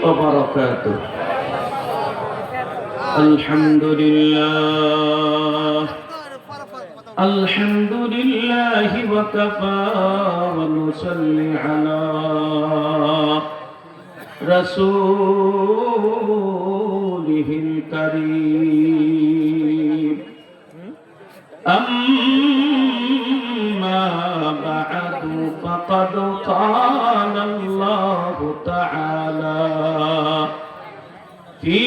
وبركاته. الحمد لله الحمد لله وكفى ونصلي على رسوله الكريم. أما بعد فقد قال الله تعالى في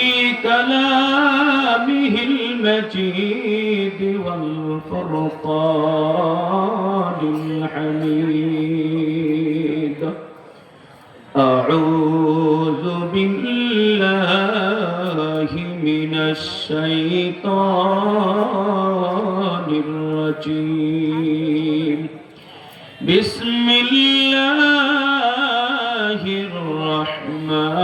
كلامه المجيد والفرقان الحميد. أعوذ بالله من الشيطان الرجيم. بسم الله الرحمن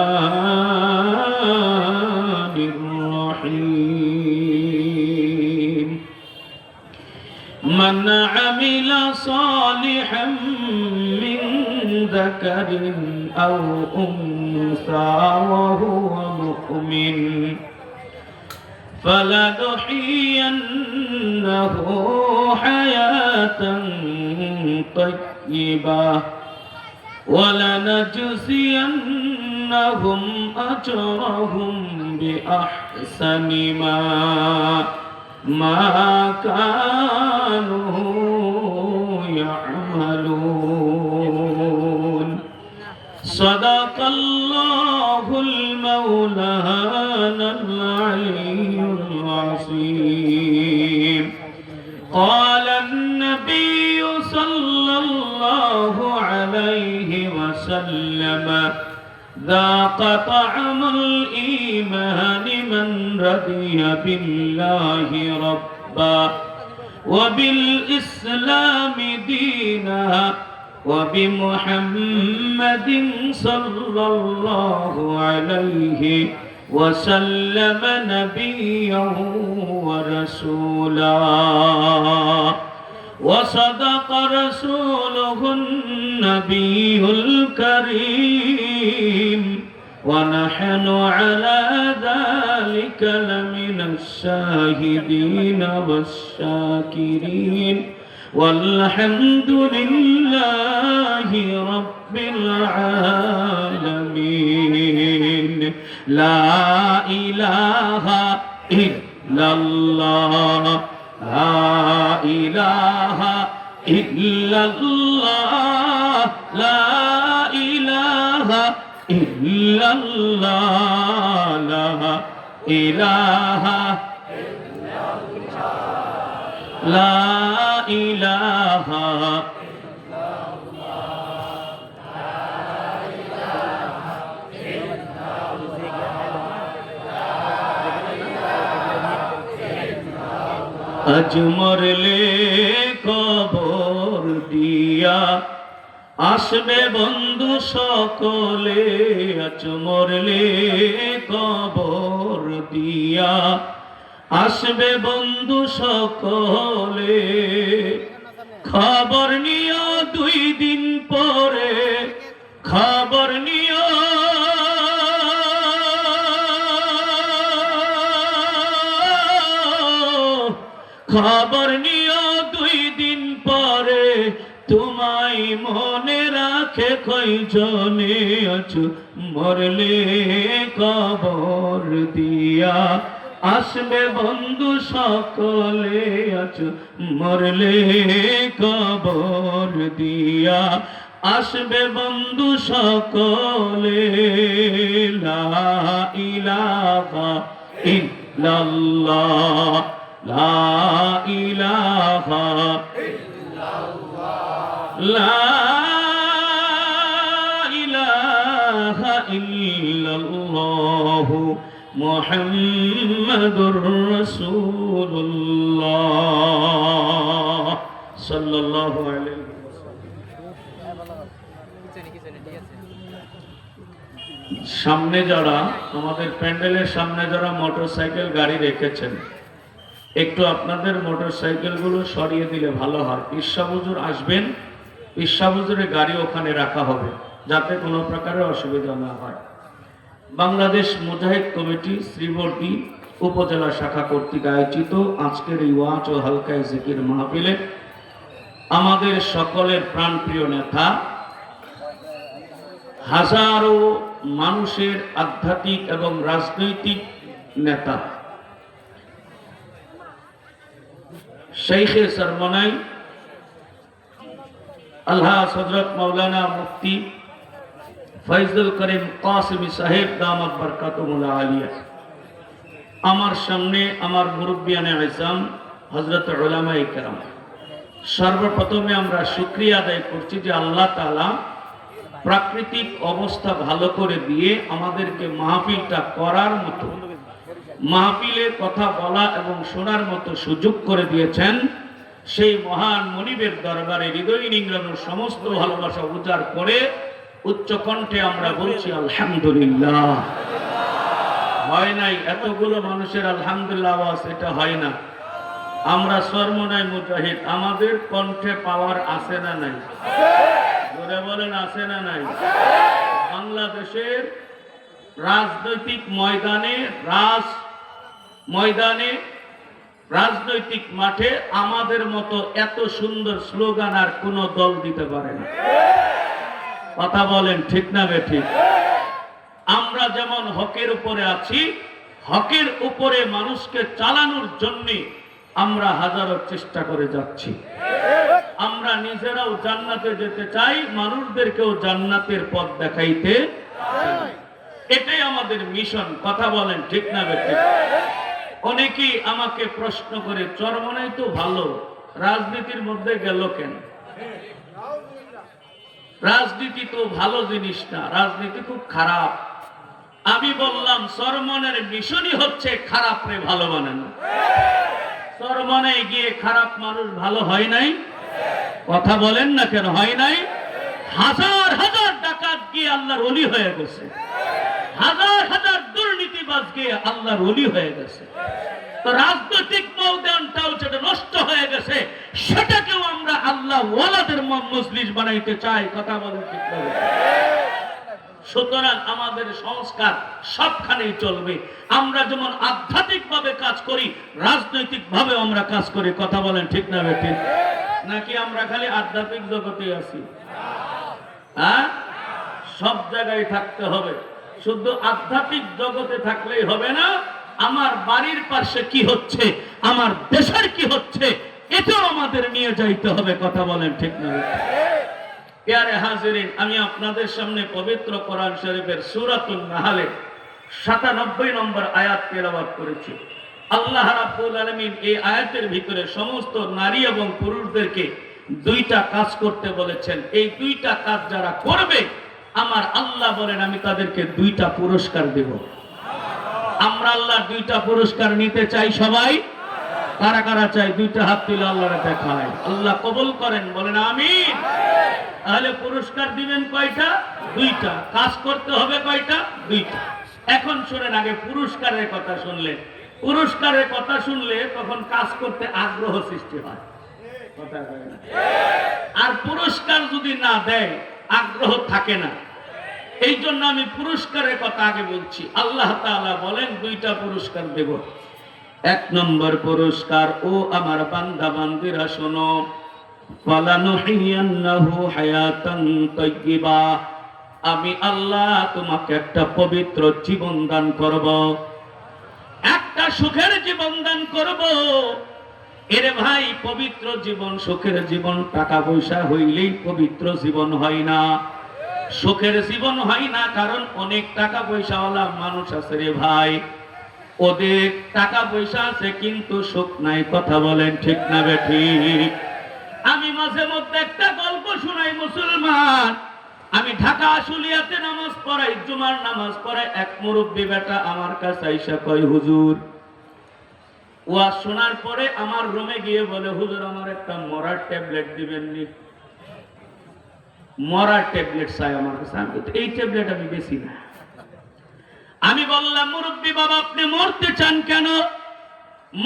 الرحيم. من عمل صالحا من ذكر أو أنثى وهو مؤمن فلنحيينه حياة طيبة ولنجزينهم أجرهم بأحسن ما كانوا يعملون. صدق الله المولانا العلي العظيم. قال النبي صلى الله عليه وسلم ذاق طعم الإيمان من رضي بالله ربا وبالإسلام دينا وبمحمد صلى الله عليه وسلم نبيا ورسولا. وصدق رسوله النبي الكريم ونحن على ذلك لمن الشاهدين والشاكرين والحمد لله رب العالمين. لا إله إلا الله لا إله إلا الله لا إله إلا الله لا إله لا إله আজ মরলে কবর দিয়া আসবে বন্ধু সকলে। আজ মরলে কবর দিয়া আসবে বন্ধু সকলে। খবর নিও 2 দিন পরে খবর নিও খবর নিও 2 দিন পরে তোমায় মনে রাখে কয়জনে। আছো মরলে কবর দিয়া আসবে বন্ধু সকলে। আছো মরলে কবর দিয়া আসবে বন্ধু সকলে। লা ইলাহা ইল্লাল্লাহ লা ইলাহা লা ইলাহা ইল্লাল্লাহ মুহাম্মাদুর রাসূলুল্লাহ সাল্লাল্লাহু আলাইহি ওয়াসাল্লাম। সামনে যারা আমাদের প্যান্ডেলের সামনে যারা মোটরসাইকেল গাড়ি রেখেছেন একটু আপনাদের মোটরসাইকেলগুলো সরিয়ে দিলে ভালো হয়। ঈশা হুজুর আসবেন, ঈশা হুজুরের গাড়ি ওখানে রাখা হবে যাতে কোনো প্রকারের অসুবিধা না হয়। বাংলাদেশ মুজাহিদ কমিটি শ্রীবর্দী উপজেলা শাখা কর্তৃক আয়োজিত আজকের এই ওয়াজ ও হালকায় জিকির মাহফিলে আমাদের সকলের প্রাণপ্রিয় নেতা, হাজারো মানুষের আধ্যাত্মিক এবং রাজনৈতিক নেতা শাইখে সরমনাই আল্লাহ হযরত মাওলানা মুফতি ফয়জুল করিম কাসিমি সাহেব দামাত বরকাতুহুল আলিয়া, আমার সামনে আমার মুরব্বিয়ানে আযম হযরত উলামায়ে কেরাম, সর্বপ্রথমে আমরা শুকরিয়া আদায় করছি যে আল্লাহ তাআলা প্রাকৃতিক অবস্থা ভালো করে দিয়ে আমাদেরকে মাহফিলটা করার মতো, মাহফিলে কথা বলা এবং শোনার মতো সুযোগ করে দিয়েছেন। সেই মহান মনিবের দরবারে হৃদয় নিংড়ানোর সমস্ত ভালোবাসা উজাড় করে উচ্চ কণ্ঠে আমরা বলছি আলহামদুলিল্লাহ। হয় নাই এতগুলো মানুষের আলহামদুলিল্লাহ আওয়াজ, এটা হয় না। আমরা সরমনাই মুজাহিদ, আমাদের কণ্ঠে পাওয়ার আছে না নাই? বলে বলেন আছে না নাই? বাংলাদেশের রাজনৈতিক ময়দানে রাজনৈতিক মাঠে আমাদের মতো এত সুন্দর স্লোগান আর কোন দল দিতে পারে না। কথা বলেন ঠিক না বেঠিক? আমরা যেমন হকের উপরে আছি, হকের উপরে মানুষকে চালানোর জন্য আমরা হাজারো চেষ্টা করে যাচ্ছি। আমরা নিজেরাও জান্নাতে যেতে চাই, মানুষদেরকেও জান্নাতের পথ দেখাইতে চাই। এটাই আমাদের মিশন। কথা বলেন ঠিক না বেঠিক? অনেকেই আমাকে প্রশ্ন করে, চরমনাই তো ভালো, রাজনীতির মধ্যে গেল কেন? রাজনীতি তো ভালো জিনিস না, রাজনীতি খুব খারাপ। আমি বললাম চরমনের মিশনই হচ্ছে খারাপ রে ভালো বানানো। চরমনে গিয়ে খারাপ মানুষ ভালো হয় নাই? কথা বলেন না কেন হয় নাই? হাজার হাজার ডাকাত গিয়ে আল্লাহর ওলি হয়ে গেছে, হাজার হাজার দুর্নীতিবাজ গিয়ে আল্লাহর ওলি হয়ে গেছে। তো রাজনৈতিক ময়দানটাও যেটা নষ্ট হয়ে গেছে, সেটাকেও আমরা আল্লাহ ওয়ালাদের মজলিস বানাইতে চাই। কথা বলেন ঠিক না? সুতরাং আমাদের সংস্কার সবখানেই চলবে। আমরা যেমন আধ্যাত্মিক ভাবে কাজ করি, রাজনৈতিক ভাবে আমরা কাজ করি। কথা বলেন ঠিক না বেঠিক? নাকি আমরা খালি আধ্যাত্মিক জগতে আছি? হ্যাঁ, সব জায়গায় থাকতে হবে। শুধু আধ্যাত্মিক জগতে থাকলেই হবে না, আমার বাড়ির পাশে কি হচ্ছে, আমার দেশের কি হচ্ছে, এটাও আমাদের নিয়ে যাইতে হবে। কথা বলেন ঠিক না? প্যারে হাজিরিন, আমি আপনাদের সামনে পবিত্র কোরআন শরীফের সূরাতুন নাহলের ৯৭ নম্বর আয়াত তেলাওয়াত করেছি। আল্লাহ রাব্বুল আলামিন এই আয়াতের ভিতরে সমস্ত নারী এবং পুরুষদেরকে দুইটা কাজ করতে বলেছেন। এই দুইটা কাজ যারা করবে, আমার আল্লাহ বলেন আমি তাদেরকে দুইটা পুরস্কার দেব। আমরা আল্লাহ দুইটা পুরস্কার নিতে চাই। সবাই কারা কারা চাই? দুইটা হাত তুলে আল্লাহরে দেখায়। আল্লাহ কবুল করেন, বলেন আমিন। তাহলে পুরস্কার দিবেন কয়টা? দুইটা। কাজ করতে হবে কয়টা? দুইটা। এখন শুনেন, আগে পুরস্কারের কথা শুনলে, পুরস্কারের কথা শুনলে তখন কাজ করতে আগ্রহ সৃষ্টি হয়। কথা হয় না? আর পুরস্কার যদি না দেয়, আগ্রহ থাকে না। এই জন্য আমি পুরস্কারের কথা আগে বলছি। আল্লাহ তাআলা বলেন দুইটা পুরস্কার দেব। এক নম্বর পুরস্কার, ও আমার বান্দা বান্দিরা শোনো, ফালানুহিয়ান্নাহু হায়াতান তাইয়্যিবা, আমি আল্লাহ তোমাকে একটা পবিত্র জীবন দান করব, একটা সুখের জীবন দান করব। এরে ভাই, পবিত্র জীবন, সুখের জীবন টাকা পয়সা হইলেই পবিত্র জীবন হয় না, সুখের জীবন হয় না। কারণ অনেক টাকা পয়সাওয়ালা মানুষ আছে রে ভাই, ওদের টাকা পয়সা আছে কিন্তু সুখ নাই। কথা বলেন ঠিক না বেঠিক? আমি মাঝে মধ্যে একটা গল্প শোনাই মুসলমান। আমি ঢাকা আশুলিয়াতে নামাজ পড়াই, জুমার নামাজ পড়াই। এক মুরব্বী বেটা আমার কাছে আইসা কয়, হুজুর, ওয়াজ শোনার পরে আমার রুমে গিয়ে বলে, হুজুর আমার একটা মরার ট্যাবলেট দিবেন নি? মরার ট্যাবলেট চাই আমার কাছে। এই ট্যাবলেট আমি বেশি না। আমি বললাম, মুরব্বী বাবা আপনি মরতে চান কেন?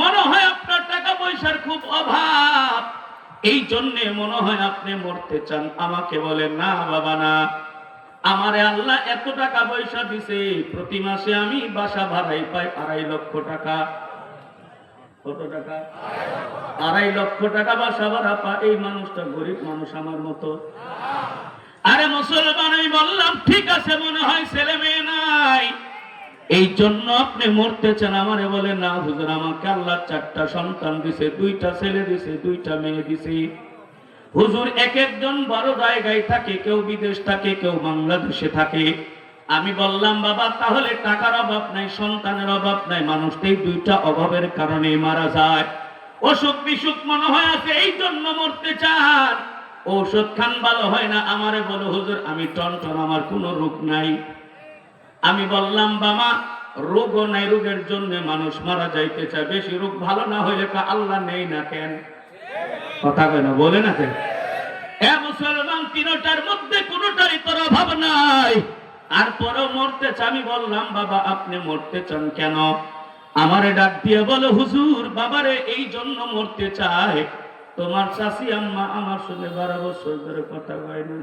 মনে হয় আপনার টাকা পয়সার খুব অভাব, এই জন্যে মনে হয় আপনি মরতে চান। আমাকে বলে, না বাবা না, আমারে আল্লাহ এত টাকা পয়সা দিছে, প্রতি মাসে আমি বাসা ভাড়াই পাই 2.5 লক্ষ টাকা। কত টাকা? 2.5 লক্ষ টাকা বাসা ভাড়া পায়। এই মানুষটা গরিব মানুষ আমার মতো? আরে মুসলমান, আমি বললাম ঠিক আছে, মনে হয় ছেলে মেয়ে নাই, এই জন্য আপনি মরতে চান। আমারে বলে না হুজুর, আমাকে আল্লাহ 4টা সন্তান দিছে, 2টা ছেলে দিছে, 2টা মেয়ে দিছে। হুজুর এক একজন বড় জায়গায় থাকে, কেউ বিদেশ থাকে, কেউ বাংলাদেশে থাকে। আমি বললাম বাবা, তাহলে টাকার অভাব নাই, সন্তানের অভাব নাই, মানুষ এই 2টা অভাবের কারণে মারা যায়। অসুখ বিসুখ মনে হয় আছে, এই জন্য মরতে চান। ঔষধ খান ভালো হয় না। আমারে বলো হুজুর আমি টনটন, আমার কোনো রোগ নাই। আমি বললাম বাবা, রোগও নাই, রোগের জন্য মানুষ মারা যাইতে চায়। বেশি রোগ ভালো না হইলে আল্লাহ নেই না কেন? কথা কয় না, বলে না কেন? মুসলমান, 3টার মধ্যে কোনোটারই তোর অভাব নাই, আর পরেও মরতে চান। আমি বললাম বাবা আপনি মরতে চান কেন? আমারে ডাক দিয়ে বলো হুজুর, বাবারে এই জন্য মরতে চায়, তোমার চাচি আম্মা আমার সঙ্গে 12 বছর ধরে কথা কয় না।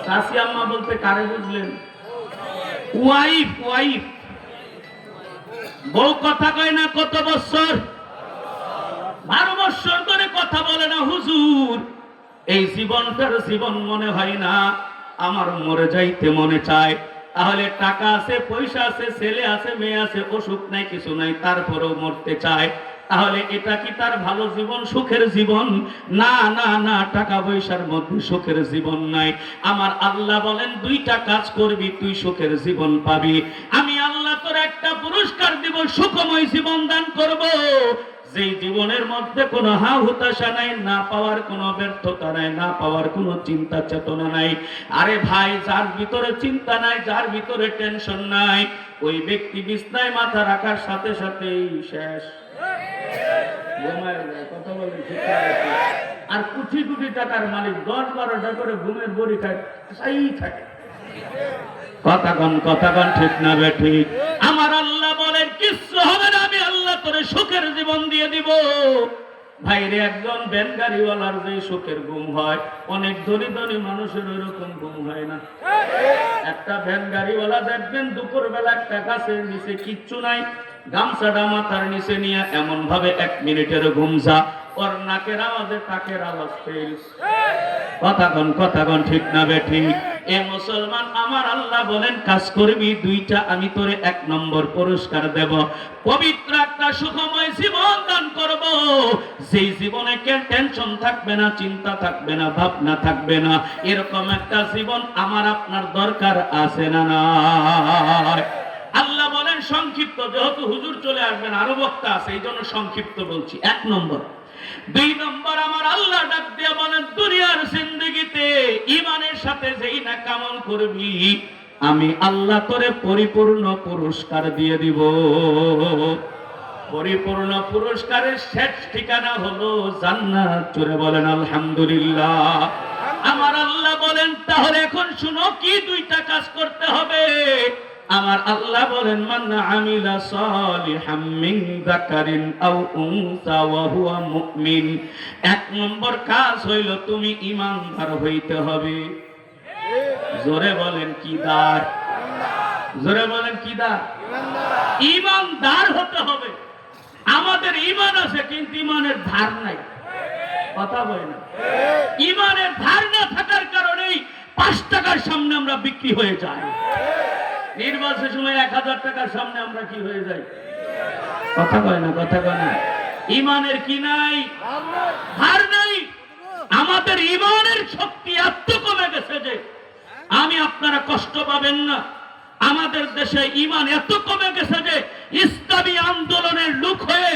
চাচি আম্মা বলতে কারে বুঝলেন? ওয়াইফ, ওয়াইফ, বউ কথা কয় না কত বছর? 12 বছর ধরে কথা বলে না। হুজুর এই জীবনটার জীবন মনে হয় না, আমার মরে যাইতে মনে চায়। তাহলে টাকা আছে, পয়সা আছে, ছেলে আছে, মেয়ে আছে, অসুখ নাই, কিছু নাই, তারপরেও মরতে চায়। তাহলে এটা কি তার ভালো জীবন, সুখের জীবন? না না না, টাকা পয়সার মধ্যে সুখের জীবন নাই। আমার আল্লাহ বলেন 2টা কাজ করবি, তুই সুখের জীবন পাবি। আমি আল্লাহ তোর একটা পুরস্কার দিব, সুখময় জীবন দান করব, যেই জীবনের মধ্যে কোনো হা হুতাশা নাই, না পাওয়ার কোনো ব্যর্থতা নাই, না পাওয়ার কোনো চিন্তা চেতনা নাই। আরে ভাই, যার ভিতরে চিন্তা নাই, যার ভিতরে টেনশন নাই, ওই ব্যক্তি বিছনায় মাথা রাখার সাথে সাথেই শেষ, ঘুমায় যায়। কথা বলে ঠিক আছে। আর কোটি কোটি টাকার মালিক 10-12টা করে ঘুমের বড়ি খায়, থাকে। কথাগণ ঠিক না বে ঠিক? আমার আল্লাহ বলেন কিচ্ছু হবে না, আমি আল্লাহ তোরে সুখের জীবন দিয়ে দিব। ভাইরে, একজন ভ্যান গাড়িওয়ালার যে সুখের ঘুম হয়, অনেক ধনী ধনী মানুষের ওইরকম ঘুম হয় না। একটা ভ্যান গাড়িওয়ালা দেখবেন দুপুর বেলা একটা গাছের নিচে কিচ্ছু নাই, গামছাটা মাথার নিচে নিয়ে এমন ভাবে 1 মিনিটের ঘুম যা, ওর নাকের আওয়াজে টাকের আওয়াজ ফেল। কথাগণ ঠিক না বে ঠিক? এ মুসলমান, আমার আল্লাহ বলেন কাজ করবি 2টা, আমি তোরে 1 নম্বর পুরস্কার দেব, পবিত্র একটা সুখময় জীবন দান করব, যেই জীবনে কেন টেনশন থাকবে না, চিন্তা থাকবে না, ভাবনা থাকবে না। এরকম একটা জীবন আমার আপনার দরকার আছে না নাই? আল্লাহ বলেন সংক্ষিপ্ত, যেহেতু হুজুর চলে আসবেন, আরো বক্তা আছে, এই জন্য সংক্ষিপ্ত বলছি। 1 নম্বর। 2 নম্বর, আমার আল্লাহ ডাক দিয়ে বলেন দুনিয়ার জিন্দেগিতে ঈমানের সাথে যেই না কামল করবি, আমি আল্লাহ তোরে পরিপূর্ণ পুরস্কার দিয়ে দিব। পরিপূর্ণ পুরস্কারের শেষ ঠিকানা হলো জান্নাত। জোরে বলেন আলহামদুলিল্লাহ। আমার আল্লাহ বলেন তাহলে এখন শুনো, কি 2টা কাজ করতে হবে। আমার আল্লাহ বলেন মান আমিলা সালিহাম মিন যাকারিন আও উনসা ওয়া হুয়া মুমিন। 1 নম্বর কাজ হইল তুমি ঈমানদার হইতে হবে। জোরে বলেন কি দার? জোরে বলেন কি দার? ঈমানদার হতে হবে। আমাদের ঈমান আছে কিন্তু ঈমানের ধার নাই। কথা বলে না? ঈমানের ধার না থাকার কারণেই 5 টাকার সামনে আমরা বিক্রি হয়ে যাই। নির্বাচনের সময় 1000 টাকার সামনে আমরা কি হয়ে যাই? কথা কয় না, কথা কয় না। ঈমানের কি নাই? ধার নাই। আমাদের ঈমানের শক্তি এত কমে গেছে যে আমি আপনারা কষ্ট পাবেন না। আমাদের দেশে ঈমান এত কমে গেছে যে ইসলামী আন্দোলনের লোক হয়ে,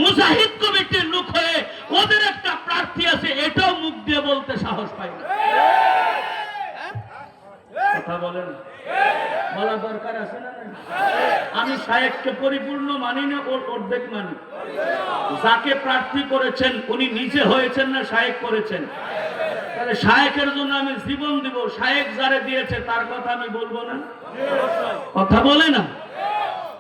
মুজাহিদ কমিটির লোক হয়ে ওদের একটা প্রার্থী আছে, এটাও মুখ দিয়ে বলতে সাহস পায় না। কথা বলেন, বলা দরকার আছে না? আমি শায়েখকে পরিপূর্ণ মানি না, ওর অর্ধেক মানি। যাকে প্রার্থী করেছেন উনি নিজে হয়েছেন না শায়েখ করেছেন? তাহলে শায়েখের জন্য আমি জীবন দিব, শায়েখ যারে দিয়েছে তার কথা আমি বলবো না? কথা বলে না?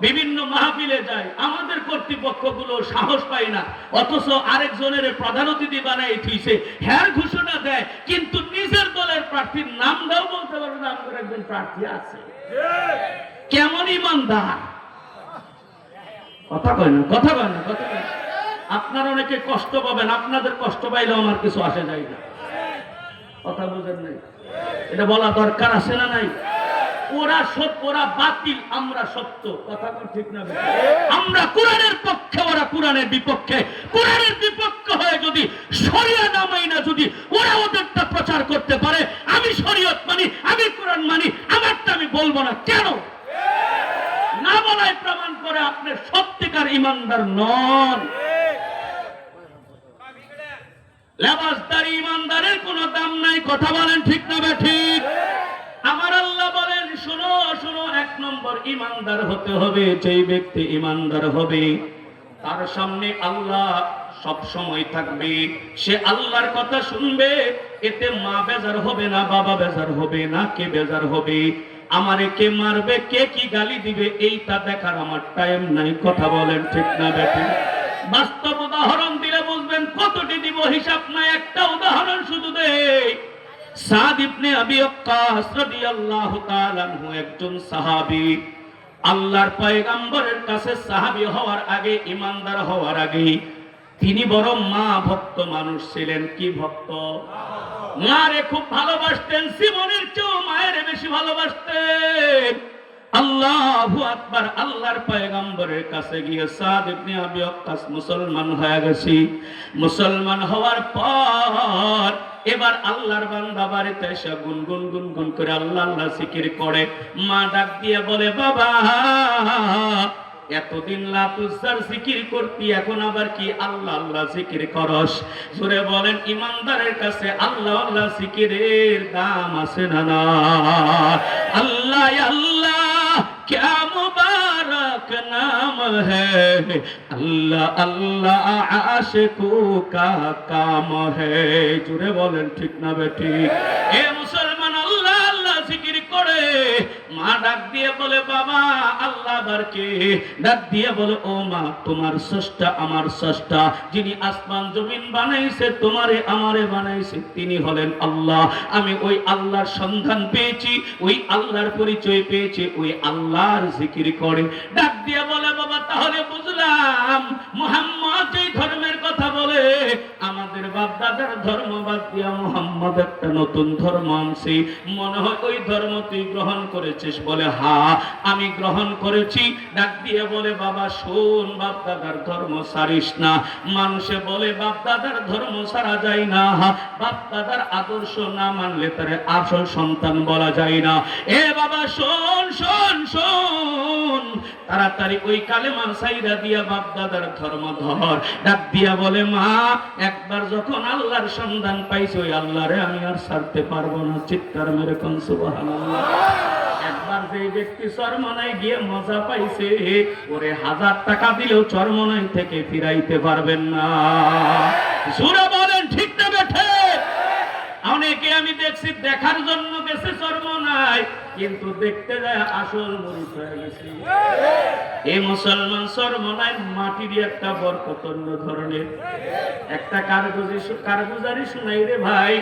বিভিন্ন মাহফিলে যায়, আমাদের কর্তৃপক্ষগুলো সাহস পায় না, অথচ আরেকজনের প্রধান অতিথি বানাই থুইছে, হ্যার ঘোষণা দেয়, কিন্তু নিজের দলের প্রার্থীর নামটাও বলতে পারবে না আমাদের একজন প্রার্থী আছে। কেমন ইমানদার! কথা কয় না, কথা কয় না, কথা কয় না। আপনারা অনেকে কষ্ট পাবেন, আপনাদের কষ্ট পাইলেও আমার কিছু আসে যায় না। কথা বুঝেন নাই? এটা বলা দরকার আছে না নাই? ওরা সত্য, ওরা বাতিল, আমরা সত্য। কথা ঠিক না? আমরা কোরআনের পক্ষে, ওরা কোরআনের বিপক্ষে। কোরআনের বিপক্ষে হয়ে যদি শরিয়ত না মানি, না যদি ওরা ওদেরটা প্রচার করতে পারে, আমি শরিয়ত মানি, আমি কোরআন মানি, আমারটা আমি বলবো না কেন? না বলাই প্রমাণ করে আপনি সত্যিকার ইমানদার নন। লেবাসদারি ইমানদারের কোনো দাম নাই। কথা বলেন ঠিক না ঠিক? আমার আল্লাহ বলেন, শোনো শোনো, 1 নম্বর ইমানদার হতে হবে। যেই ব্যক্তি ইমানদার হবে তার সামনে আল্লাহ সব সময় থাকবে, সে আল্লাহর কথা শুনবে। এতে মা বেজার হবে না, বাবা বেজার হবে না, কে বেজার হবে? আমারে কে মারবে, কে কি গালি দিবে, এইটা দেখার আমার টাইম নাই। কথা বলেন ঠিক না বেঠিক? বাস্তব উদাহরণ দিলে বুঝবেন কতটি দিব হিসাব নাই। একটা উদাহরণ শুধু দেই। সাদ ইবনে আবি ওয়াক্কাস রাদিয়াল্লাহু তাআলা আনহু একজন সাহাবী। আল্লাহর পয়গম্বরের কাছে সাহাবী হওয়ার আগে, ইমানদার হওয়ার আগে তিনি বড় মা ভক্ত মানুষ ছিলেন। কি ভক্ত? মারে খুব ভালোবাসতেন, জীবনের চেয়েও মায়ের বেশি ভালোবাসতেন। আল্লাহু আকবার। আল্লাহর পয়গম্বরের কাছে গিয়ে সাদ ইবনে আবি ওয়াক্কাস মুসলমান হয়ে গেছে। মুসলমান হওয়ার পর এবার আল্লাহর বান্দা বাড়িতে এসে গুনগুন গুনগুন করে আল্লাহ আল্লাহ জিকির করে। মা ডাক দিয়ে বলে, বাবা এতদিন লাতুসার জিকির করতি, এখন আবার কি আল্লাহ আল্লাহ জিকির করস? জোরে বলেন, ইমানদারের কাছে আল্লাহ আল্লাহ জিকিরের দাম আছে না না? আল্লাহ আল্লাহ क्या मुबारक नाम है, अल्लाह अल्लाह आशिकों का काम है। जुड़े बोलें ठीक ना बेटी? ए मुसलमान अल्लाह अल्लाह जिकिर करे। মা ডাক দিয়ে বলে, বাবা আল্লাহ বারকে। ডাক দিয়ে বলে, ও মা, তোমার স্রষ্টা আমার স্রষ্টা, যিনি আসমান জমিন বানাইছে, তোমারে আমারে বানাইছে, তিনি হলেন আল্লাহ। আমি ওই আল্লাহর সন্ধান পেয়েছি, ওই আল্লাহর পরিচয় পেয়েছি, ওই আল্লাহর জিকির করে। ডাক দিয়ে বলে, বাবা তাহলে বুঝলাম মুহাম্মদ যেই ধর্মের কথা বলে, আমাদের বাপ দাদার ধর্ম বাদ দিয়া মুহাম্মদ একটা নতুন ধর্ম আনছে, মনে হয় ওই ধর্ম তুই গ্রহণ করেছিস? বলে, হ্যাঁ আমি গ্রহণ করেছি। ডাক দিয়ে বলে, বাবা শোন, বাপ দাদার ধর্ম ছাড়িস না। মানুষে বলে বাপ দাদার ধর্ম ছাড়া যায় না, বাপ দাদার আদর্শ না মানলে তার আসল সন্তান বলা যায় না। এ বাবা শোন শোন শোন, তাড়াতাড়ি ওই কালেমা সাইরা দিয়া বাপ দাদার ধর্ম ধর। ডাক দিয়া বলে, মা একবার যখন আল্লাহর সন্ধান পাইছি, ওই আল্লাহরে আমি আর ছাড়তে পারবো না। চিৎকার মেরে কোন সুবহানাল্লাহ। একবার যে ব্যক্তি চরমনায় গিয়ে মজা পাইছে, ওরে 1000 টাকা দিলেও চরমনাই থেকে ফিরাইতে পারবেন না। জোরে বলেন ঠিক না বেঠে? অনেকে আমি দেখছি দেখার জন্য গেছে চরমনায়, কিন্তু দেখতে যায় আসল মুরিদ হয়ে গেছে। এই মুসলমান চরমনায় মাটির একটা বরকত অন্য ধরনের। একটা কারগুজারি শুনাই রে ভাই।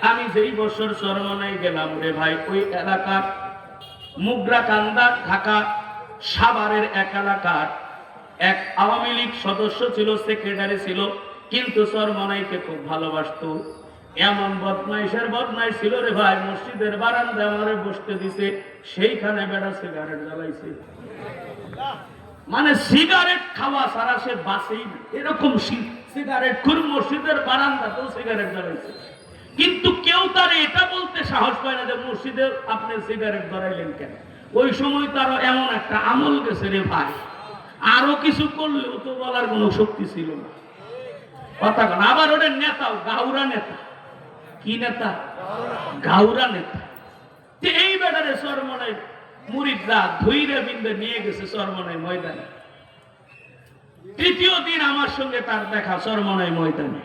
আমি যেই বছর চরমনায় গেলাম রে ভাই, ওই এলাকার মুগরাকান্দা ঢাকা সাভারের এক এলাকার এক আওয়ামী লীগ সদস্য ছিল, সেক্রেটারি ছিল, কিন্তু চরমনাইকে খুব ভালোবাসতো। এমন বদমাইশের বদমাই ছিল রে ভাই, মসজিদের বারান্দায় আমারে বসতে দিছে, সেইখানে বেড়া সিগারেট জ্বালাইছে। মানে সিগারেট খাওয়া ছাড়া সে বাঁচেই না, এরকম সিগারেট খুর মসজিদের বারান্দাতেও সিগারেট জ্বালাইছে। কিন্তু কেউ তার এটা বলতে সাহস পায় না যে মসজিদে আপনি সিগারেট ধরাইলেন কেন। ওই সময় তার এমন একটা আমল গেছে রে ভাই, আরো কিছু করলেও তো বলার কোনো শক্তি ছিল না। কথা বল। আবার ওদের নেতাও গাউরা নেতা। কি নেতা? গাউরা নেতা। এই বেটারে চরমনাই মুরিদরা ধৈর্য বিন্দে নিয়ে গেছে চরমনাই ময়দানে। তৃতীয় দিন আমার সঙ্গে তার দেখা চরমনাই ময়দানে।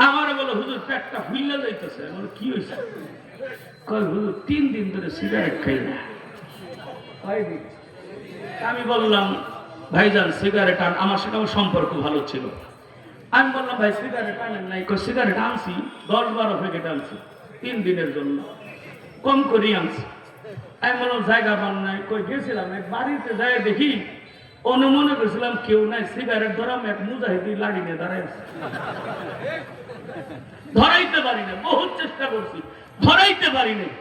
আমার বলে, হুজুর পেটটা ফুইলা যাইতেছে। আমার কি হয়েছে? কয় হুজুর 3 দিন ধরে সিগারেট খাই না। আমি বললাম ভাইজান সিগারেট আন, আমার সাথে আমার সম্পর্ক ভালো ছিল। আমি বললাম ভাই সিগারেট আনেন নাই? সিগারেট আনছি 10-12 প্যাকেট আনছি 3 দিনের জন্য, কম করে আনছি। আমি বললাম জায়গা পান নাই? গেছিলাম এক বাড়িতে যাই দেখি অনুমনে করেছিলাম কেউ নাই, সিগারেট ধরাম এক মুজাহিদি লাড়ি নিয়ে দাঁড়াই আছে। ধরাইতে পারি না, বহুত চেষ্টা করছি, ধরাইতে পারি নাই।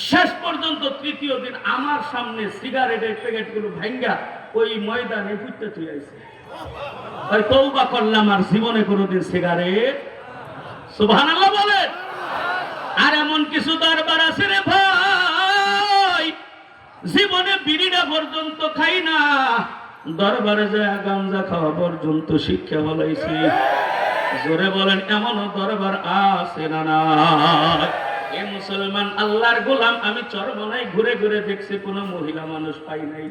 শেষ পর্যন্ত তৃতীয় দিন আমার সামনে সিগারেটের প্যাকেট গুলো ভাঙ্গা ওই ময়দানে ফুটতে তুই আইছে। তওবা করলাম আর জীবনে কোনোদিন সিগারেট, সুবহানাল্লাহ বলেন। আর এমন কিছু দরবার আছে রে ভাই, জীবনে বিড়িটা পর্যন্ত খাই না, দরবারে যায় গাঞ্জা খাওয়া পর্যন্ত শিক্ষা বলাইছি। জোরে বলেন এমনও দরবার আছে না না? এ মুসলমান আল্লাহর গোলাম, আমি চরমনায় ঘুরে ঘুরে দেখছি কোন মহিলা মানুষ পাই নাই।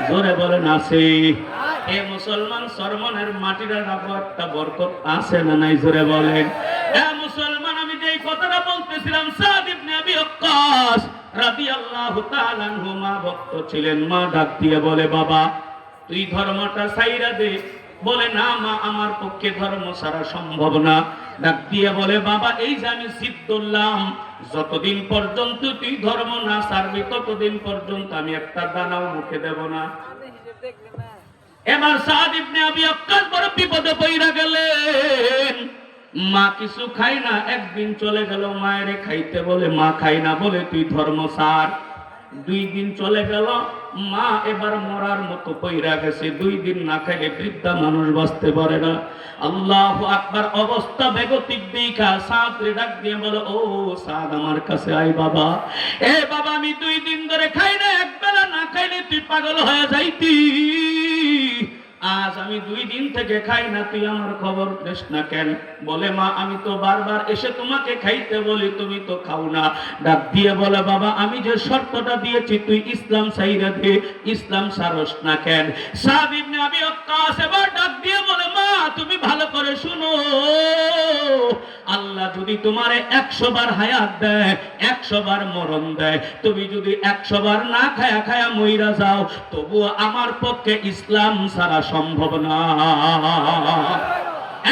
জোরে বলেন আছে? এ মুসলমান চরমনের মাটির একটা বরকত আছে না নাই? জোরে বলেন। এ মুসলমান, আমি যেই কথাটা বলতেছিলাম, সাদ ইবনে আবি ওয়াক্কাস রাদিয়াল্লাহু তাআলা আনহু মা ভক্ত ছিলেন। মা ডাক দিয়ে বলে, বাবা তুই ধর্মটা ছাইরা দে। বলে, না মা, আমার পক্ষে ধর্ম ছাড়া সম্ভব না। ডাক দিয়ে বলে, বাবা এই যে আমি জিদ ধরলাম, যতদিন পর্যন্ত তুই ধর্ম না ছাড়বি ততদিন পর্যন্ত আমি একটা দানাও মুখে দেব না। এবার সাদ ইবনে আবি ওয়াক্কাস বড় বিপদে পড়ে গেলেন। মা কিছু খাই না, একদিন চলে গেল, মায়ের খাইতে বলে, মা খাই না, বলে তুই ধর্ম ছাড়। 2 দিন চলে গেল, মা এবার মরার মতো পইরা গেছে। 2 দিন না খাইলে বৃদ্ধা মানুষ বাঁচতে পারে না। আল্লাহু আকবার। অবস্থা বেগতিক দেখা সাদ রে ডাক দিয়ে বলে, ও সাদ আমার কাছে আয় বাবা। এ বাবা, আমি 2 দিন ধরে খাই না, একবেলা না খাইলে তুই পাগল হয়ে যাইতি। আজ আমি 2 দিন থেকে খাই না, তুই আমার খবর নিস না কেন? বলে, মা আমি তো বারবার এসে তোমাকে খাইতে বলি, তুমি তো খাও না। ডাক দিয়ে বলে, বাবা আমি যে শর্তটা দিয়েছি তুই ইসলাম ছাইরা দে, ইসলাম ছাড়স না কেন? সাদ ইবনে আবি ওয়াক্কাস এবার ডাক দিয়ে বলে, মা তুমি ভালো করে শুনো, আল্লাহ যদি তোমারে 100 বার হায়াত দেয়, 100 বার মরণ দেয়, তুমি যদি 100 বার না খায়া খায়া মইরা যাও, তবুও আমার পক্ষে ইসলাম ছাড়া সম্ভব না।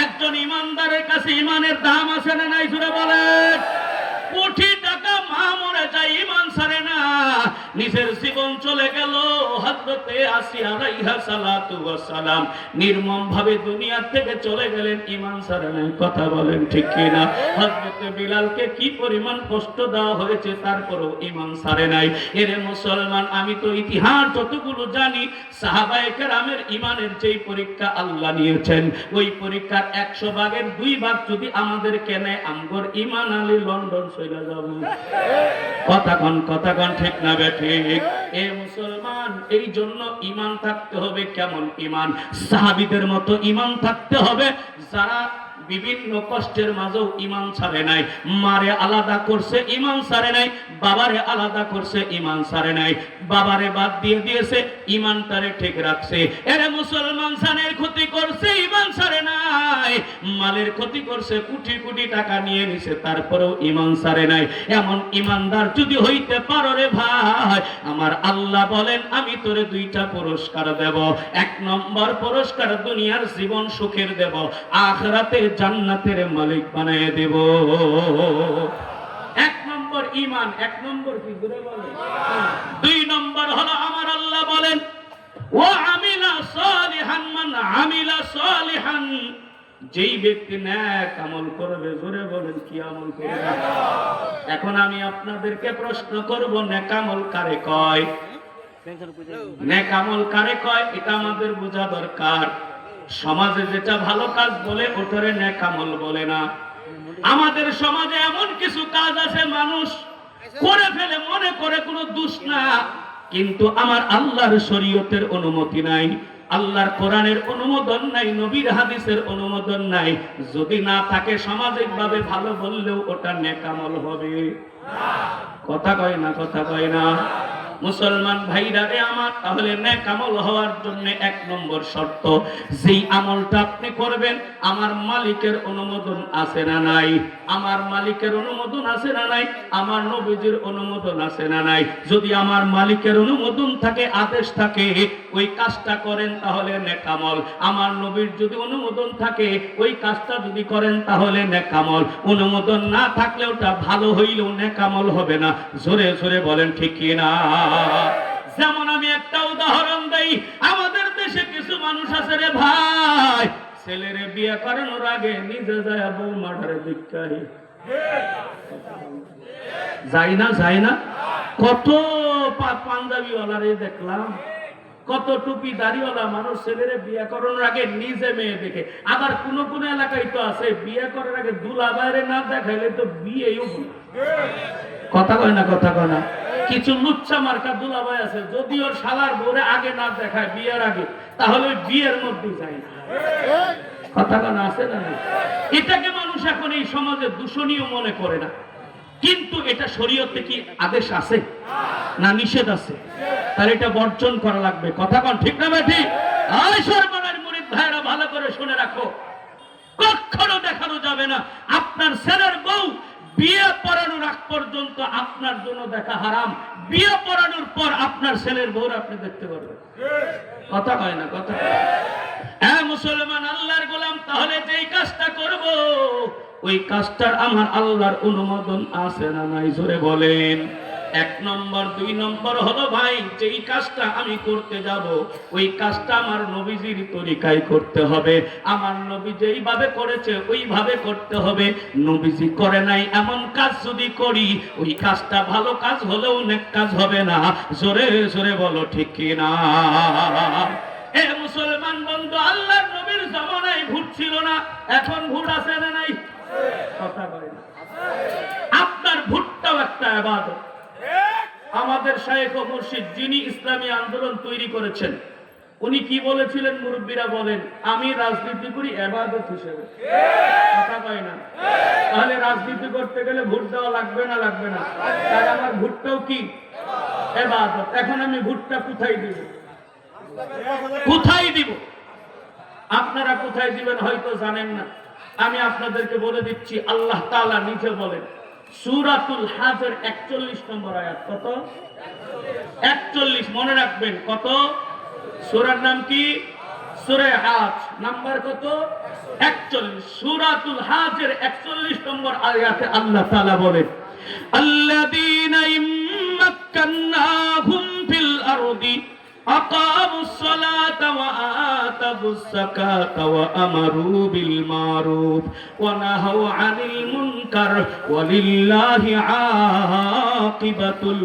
একজন ইমানদারের কাছে ইমানের দাম আছে না নাই? জোরে বলেন। কোটি টাকা মা মরে যায়, ইমান ছাড়ে না। নিজের জীবন চলে গেল। হযরতে আসিয়া আলাইহা সালাতু ওয়াস সালাম নির্মম ভাবে দুনিয়া থেকে চলে গেলেন, ইমান ছাড়ে নাই। কথা বলেন ঠিক কি না? হযরতে বিলালকে কি পরিমাণ কষ্ট দেওয়া হয়েছে, তারপরেও ইমান ছাড়ে নাই। এরে মুসলমান, আমি তো ইতিহাস যতগুলো জানি, সাহাবায়ে কেরামের ইমানের যেই পরীক্ষা আল্লাহ নিয়েছেন, ওই পরীক্ষার 100 ভাগের 2 ভাগ যদি আমাদের কেনে, আমগর ইমান আলী লন্ডন চলে যাব। কথা কন ঠিক না বেঠিক? এ মুসলমান, এই জন্য ইমান থাকতে হবে। কেমন ইমান? সাহাবীদের মতো ইমান থাকতে হবে, যারা বিভিন্ন কষ্টের মাঝেও ইমান ছাড়ে নাই। মারে আলাদা করছে, ইমান ছাড়ে নাই। বাবারে আলাদা করছে, ইমান ছাড়ে নাই। বাবারে বাদ দিয়ে দিয়েছে, ইমানটারে ঠিক রাখছে। এরে মুসলমান, জানের ক্ষতি করছে, ইমান ছাড়ে নাই। মালের ক্ষতি করছে, কোটি কোটি টাকা নিয়ে নিছে, তারপরেও ইমান ছাড়ে নাই। এমন ইমানদার যদি হইতে পারো রে ভাই, আমার আল্লাহ বলেন আমি তোরে 2টা পুরস্কার দেব। 1 নম্বর পুরস্কার দুনিয়ার জীবন সুখের দেব, আখিরাতে জান্নাতের মালিক বানায় দেব। 1 নম্বর ঈমান। 1 নম্বর কি জোরে বলেন? 2 নম্বর হলো আমার আল্লাহ বলেন, ওয়া আমিলা সালিহান, মান আমিলা সালিহান, যেই ব্যক্তি নেক আমল করবে। জোরে বলেন কি আমল করবে? এখন আমি আপনাদেরকে প্রশ্ন করব, নেক আমল কারে কয়? নেক আমল কারে কয় এটা আমাদের বোঝা দরকার। সমাজে যেটা ভালো কাজ বলে ওটারে নেক আমল বলে না। আমাদের সমাজে এমন কিছু কাজ আছে মানুষ করে ফেলে, মনে করে কোনো দোষ না, কিন্তু আমার আল্লাহর শরীয়তের অনুমতি নাই, আল্লাহর কোরআনের অনুমোদন নাই, নবীর হাদিসের অনুমোদন নাই। যদি না থাকে, সামাজিকভাবে ভালো বললেও ওটা নেক আমল হবে না। কথা কয় না? মুসলমান ভাইরা রে আমার, তাহলে নেক আমল হওয়ার জন্য এক নম্বর শর্ত, যেই আমলটা আপনি করবেন আমার মালিকের অনুমোদন আছে না নাই? আমার মালিকের অনুমোদন আছে না নাই? আমার নবীজির অনুমোদন আছে না নাই? যদি আমার মালিকের অনুমোদন থাকে, আদেশ থাকে, ওই কাজটা করেন তাহলে নেক আমল। আমার নবীর যদি অনুমোদন থাকে, ওই কাজটা যদি করেন তাহলে নেক আমল। অনুমোদন না থাকলে ওটা ভালো হইলেও নেক আমল হবে না। জোরে জোরে বলেন ঠিক কি না? যেমন আমি একটা উদাহরণ দেই, আমাদের দেশে কিছু মানুষ আছে রে ভাই, ছেলেরে বিয়ে করানোর আগে নিজে যায় বউ মাঠারে ভিক্ষারি যায় না, যায় না? কত পাঞ্জাবিওয়ালারে দেখলাম, কত টুপি দাড়িওয়ালা মানুষ ছেলেরে বিয়ে করানোর আগে নিজে মেয়ে দেখে। আবার কোন কোন এলাকায় তো আছে বিয়ে করার আগে দুলা বাইরে না দেখাইলে তো বিয়েও কথা কয় না, কথা কয় না। কিছু লুচ্চা মার্কা দুলাভাই আছে, যদি ওর শালার বউরে আগে না দেখায় বিয়ের আগে, তাহলে বিয়ের মধ্যে যায় না। কথা কয় না, আছে না? এটাকে মানুষ এখন এই সমাজে দূষণীয় মনে করে না, কিন্তু এটা শরীয়তে কি আদেশ আছে না নিষেধ আছে? তার এটা বর্জন করা লাগবে। কথা কন ঠিক না বেঠি? আয় সরমানের মুরিদ ভাইরা ভালো করে শুনে রাখো, কখনো দেখানো যাবে না আপনার ছেলের বউ বিয়ে পড়ানোর আগ পর্যন্ত আপনার জন্য দেখা হারাম। বিয়ে পড়ানোর পর আপনার ছেলের বউ আপনি দেখতে পারবেন। কথা কয় না, কথা কয়। হ্যাঁ মুসলমান আল্লাহর গোলাম, তাহলে যেই কাজটা করব ওই কাজটার আমার আল্লাহর অনুমোদন আছে না নাই? জোরে বলেন। এক নম্বর। দুই নম্বর হলো ভাই, যেই কাজটা আমি করতে যাব ওই কাজটা আমার নবীজির তরিকায় করতে হবে। আমার নবী যেইভাবে করেছে ওইভাবে করতে হবে। নবীজি করে নাই এমন কাজ যদি করি, ওই কাজটা ভালো কাজ হলেও নেক কাজ হবে না। জোরে জোরে বলো ঠিক কি না? এ মুসলমান বন্ধু, আল্লাহর নবীর জামানায় ভূত ছিল না, এখন ভূত আছে না নাই? কথা বলে না। আপনার ভূতটাও একটা ইবাদত। আমাদের শায়েখ ও মুর্শিদ যিনি ইসলামী আন্দোলন তৈরি করেছেন, উনি কি বলেছিলেন? মুরব্বীরা বলেন, আমি রাজনীতি করি ইবাদত হিসেবে। কথা কয় না? তাহলে রাজনীতি করতে গেলে ভোট দেওয়া লাগবে না, লাগবে না? তাহলে আমার ভোটটাও কি ইবাদত? এখন আমি ভোটটা কোথায় দিব? কোথায় দিব? আপনারা কোথায় দিবেন হয়তো জানেন না, আমি আপনাদেরকে বলে দিচ্ছি। আল্লাহ তাআলা নিজে বলেন সূরাতুল হাজর 41 নম্বর আয়াত। কত? 41। মনে রাখবেন কত? সূরার নাম কি? সূরা হাজ, নাম্বার কত? 41। সূরাতুল হাজের 41 নম্বর আয়াতে আল্লাহ তাআলা বলেন, আল্লাযীনা ইম্মাক্কান্নাহুম ফিল আরদি আকামুস সালাতা ওয়া আতাবুস যাকাতা ওয়া আমারু বিল মারুফ ওয়া নাহাউ আনিল মুনকার ওয়া লিল্লাহি আকিবাতুল